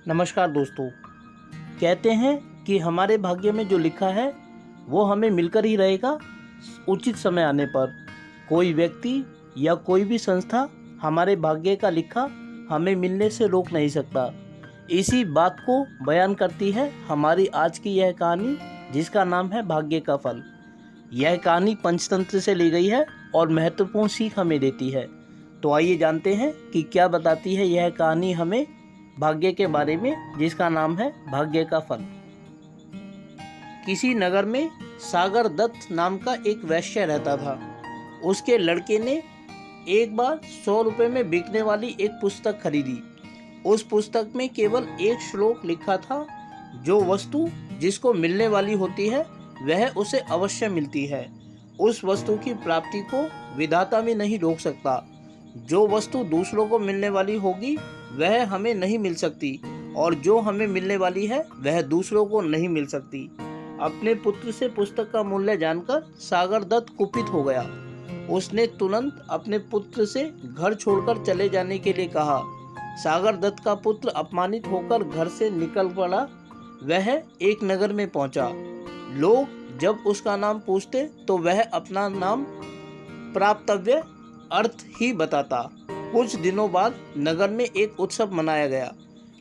नमस्कार दोस्तों। कहते हैं कि हमारे भाग्य में जो लिखा है वो हमें मिलकर ही रहेगा। उचित समय आने पर कोई व्यक्ति या कोई भी संस्था हमारे भाग्य का लिखा हमें मिलने से रोक नहीं सकता। इसी बात को बयान करती है हमारी आज की यह कहानी, जिसका नाम है भाग्य का फल। यह कहानी पंचतंत्र से ली गई है और महत्वपूर्ण सीख हमें देती है। तो आइए जानते हैं कि क्या बताती है यह कहानी हमें भाग्य के बारे में, जिसका नाम है भाग्य का फल। किसी नगर में सागर दत्त नाम का एक वैश्य रहता था। उसके लड़के ने एक बार 100 रुपये में बिकने वाली एक पुस्तक खरीदी। उस पुस्तक में केवल एक श्लोक लिखा था, जो वस्तु जिसको मिलने वाली होती है वह उसे अवश्य मिलती है। उस वस्तु की प्राप्ति को विधाता भी नहीं रोक सकता। जो वस्तु दूसरों को मिलने वाली होगी वह हमें नहीं मिल सकती, और जो हमें मिलने वाली है वह दूसरों को नहीं मिल सकती। अपने पुत्र से पुस्तक का मूल्य जानकर सागर दत्त कुपित हो गया। उसने तुरंत अपने पुत्र से घर छोड़कर चले जाने के लिए कहा। सागर दत्त का पुत्र अपमानित होकर घर से निकल पड़ा। वह एक नगर में पहुंचा। लोग जब उसका नाम पूछते तो वह अपना नाम प्राप्तव्य अर्थ ही बताता। कुछ दिनों बाद नगर में एक उत्सव मनाया गया।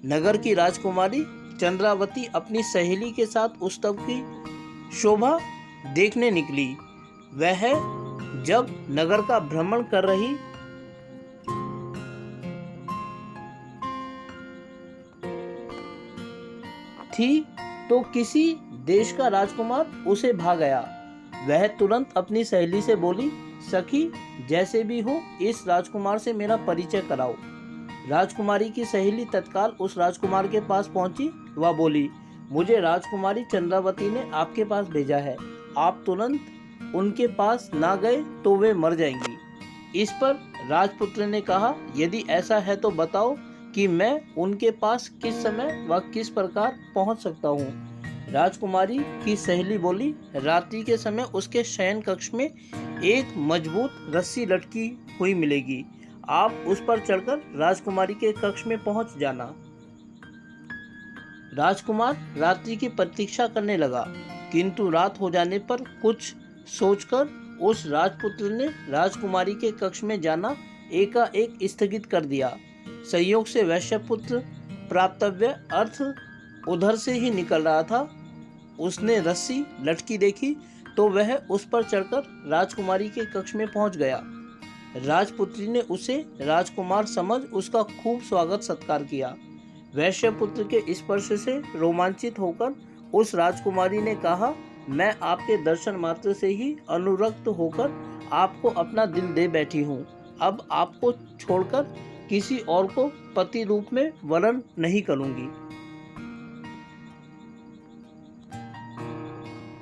नगर की राजकुमारी चंद्रावती अपनी सहेली के साथ उत्सव की शोभा देखने निकली। वह जब नगर का भ्रमण कर रही थी तो किसी देश का राजकुमार उसे भा गया। वह तुरंत अपनी सहेली से बोली, सखी, जैसे भी हो इस राजकुमार से मेरा परिचय कराओ। राजकुमारी की सहेली तत्काल उस राजकुमार के पास पहुंची। वह बोली, मुझे राजकुमारी चंद्रावती ने आपके पास भेजा है। आप तुरंत उनके पास ना गए तो वे मर जाएंगी। इस पर राजपुत्र ने कहा, यदि ऐसा है तो बताओ कि मैं उनके पास किस समय व किस प्रकार पहुंच सकता हूं। राजकुमारी की सहेली बोली, रात्रि के समय उसके शयन कक्ष में एक मजबूत रस्सी लटकी हुई मिलेगी। आप उस पर चढ़कर राजकुमारी के कक्ष में पहुंच जाना। राजकुमार रात्रि की प्रतीक्षा करने लगा, किंतु रात हो जाने पर कुछ सोचकर उस राजपुत्र ने राजकुमारी के कक्ष में जाना एकाएक स्थगित कर दिया। संयोग से वैश्यपुत्र प्राप्तव्य अर्थ उधर से ही निकल रहा था। उसने रस्सी लटकी देखी तो वह उस पर चढ़कर राजकुमारी के कक्ष में पहुंच गया। राजपुत्री ने उसे राजकुमार समझ उसका खूब स्वागत सत्कार किया। वैश्यपुत्र के स्पर्श से रोमांचित होकर उस राजकुमारी ने कहा, मैं आपके दर्शन मात्र से ही अनुरक्त होकर आपको अपना दिल दे बैठी हूँ। अब आपको छोड़कर किसी और को पति रूप में वरण नहीं करूँगी।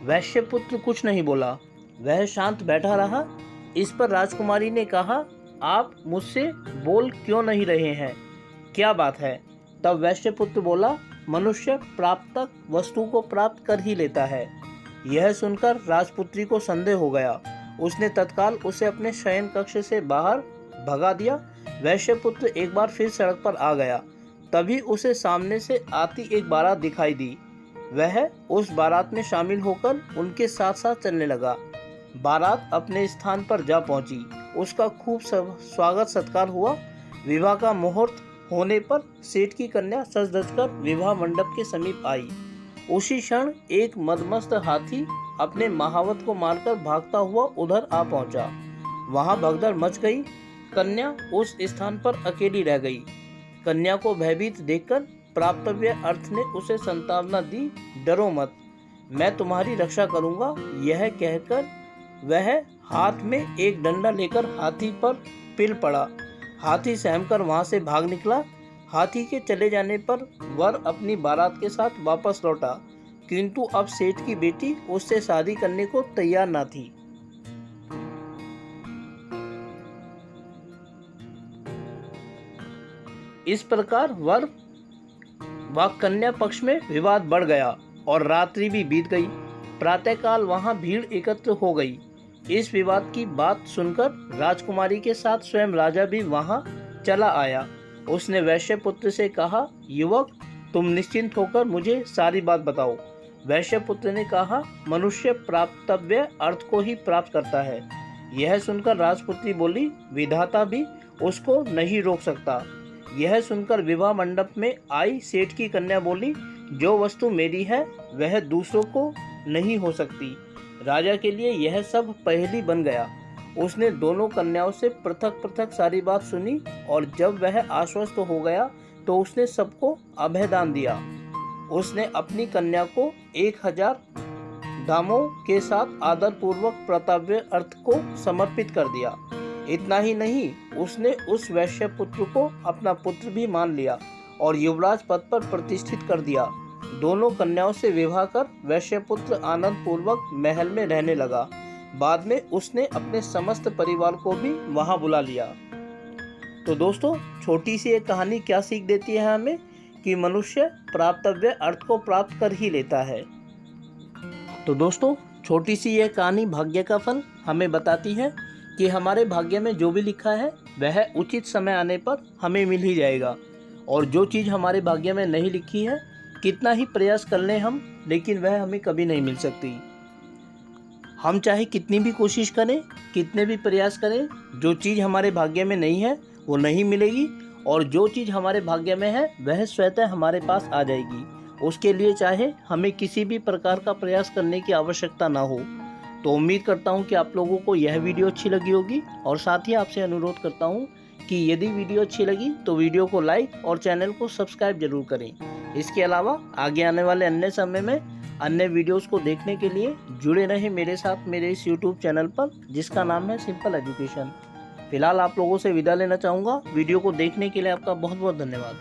वैश्यपुत्र कुछ नहीं बोला, वह शांत बैठा रहा। इस पर राजकुमारी ने कहा, आप मुझसे बोल क्यों नहीं रहे हैं, क्या बात है? तब वैश्यपुत्र बोला, मनुष्य प्राप्तक वस्तु को प्राप्त कर ही लेता है। यह सुनकर राजपुत्री को संदेह हो गया। उसने तत्काल उसे अपने शयन कक्ष से बाहर भगा दिया। वैश्यपुत्र एक बार फिर सड़क पर आ गया। तभी उसे सामने से आती एक बारात दिखाई दी। वह उस बारात में शामिल होकर उनके साथ साथ चलने लगा। बारात अपने स्थान पर जा पहुंची। उसका खूब स्वागत सत्कार हुआ। विवाह का मुहूर्त होने पर सेठ की कन्या सज धज कर विवाह मंडप के समीप आई। उसी क्षण एक मदमस्त हाथी अपने महावत को मारकर भागता हुआ उधर आ पहुंचा। वहां भगदड़ मच गई। कन्या उस स्थान पर अकेली रह गई। कन्या को भयभीत देखकर प्राप्तव्य अर्थ ने उसे सांत्वना दी, डरो मत, मैं तुम्हारी रक्षा करूंगा। यह कहकर वह हाथ में एक डंडा लेकर हाथी पर पिल पड़ा। हाथी सहमकर वहां से भाग निकला। हाथी के चले जाने पर वर अपनी बारात के साथ वापस लौटा, किंतु अब सेठ की बेटी उससे शादी करने को तैयार न थी। इस प्रकार वर व कन्या पक्ष में विवाद बढ़ गया और रात्रि भी बीत गई। प्रातःकाल वहां भीड़ एकत्र हो गई। इस विवाद की बात सुनकर राजकुमारी के साथ स्वयं राजा भी वहां चला आया। उसने वैश्यपुत्र से कहा, युवक, तुम निश्चिंत होकर मुझे सारी बात बताओ। वैश्य पुत्र ने कहा, मनुष्य प्राप्तव्य अर्थ को ही प्राप्त करता है। यह सुनकर राजपुत्री बोली, विधाता भी उसको नहीं रोक सकता। यह सुनकर विवाह मंडप में आई सेठ की कन्या बोली, जो वस्तु मेरी है वह दूसरों को नहीं हो सकती। राजा के लिए यह सब पहेली बन गया। उसने दोनों कन्याओं से पृथक पृथक सारी बात सुनी और जब वह आश्वस्त हो गया तो उसने सबको अभयदान दिया। उसने अपनी कन्या को 1000 दामों के साथ आदर पूर्वक प्राप्तव्य अर्थ को समर्पित कर दिया। इतना ही नहीं, उसने उस वैश्य पुत्र को अपना पुत्र भी मान लिया और युवराज पद पर प्रतिष्ठित कर दिया। दोनों कन्याओं से विवाह कर वैश्य पुत्र आनंद पूर्वक महल में रहने लगा। बाद में उसने अपने समस्त परिवार को भी वहां बुला लिया। तो दोस्तों, छोटी सी एक कहानी क्या सीख देती है हमें कि मनुष्य प्राप्तव्य अर्थ को प्राप्त कर ही लेता है। तो दोस्तों, छोटी सी यह कहानी भाग्य का फल हमें बताती है कि हमारे भाग्य में जो भी लिखा है वह उचित समय आने पर हमें मिल ही जाएगा, और जो चीज़ हमारे भाग्य में नहीं लिखी है, कितना ही प्रयास कर लें हम, लेकिन वह हमें कभी नहीं मिल सकती। हम चाहे कितनी भी कोशिश करें, कितने भी प्रयास करें, जो चीज़ हमारे भाग्य में नहीं है वो नहीं मिलेगी, और जो चीज़ हमारे भाग्य में है वह स्वतः हमारे पास आ जाएगी। उसके लिए चाहे हमें किसी भी प्रकार का प्रयास करने की आवश्यकता ना हो। तो उम्मीद करता हूँ कि आप लोगों को यह वीडियो अच्छी लगी होगी, और साथ ही आपसे अनुरोध करता हूँ कि यदि वीडियो अच्छी लगी तो वीडियो को लाइक और चैनल को सब्सक्राइब जरूर करें। इसके अलावा आगे आने वाले अन्य समय में अन्य वीडियोस को देखने के लिए जुड़े रहें मेरे साथ मेरे इस YouTube चैनल पर, जिसका नाम है सिंपल एजुकेशन। फिलहाल आप लोगों से विदा लेना चाहूँगा। वीडियो को देखने के लिए आपका बहुत बहुत धन्यवाद।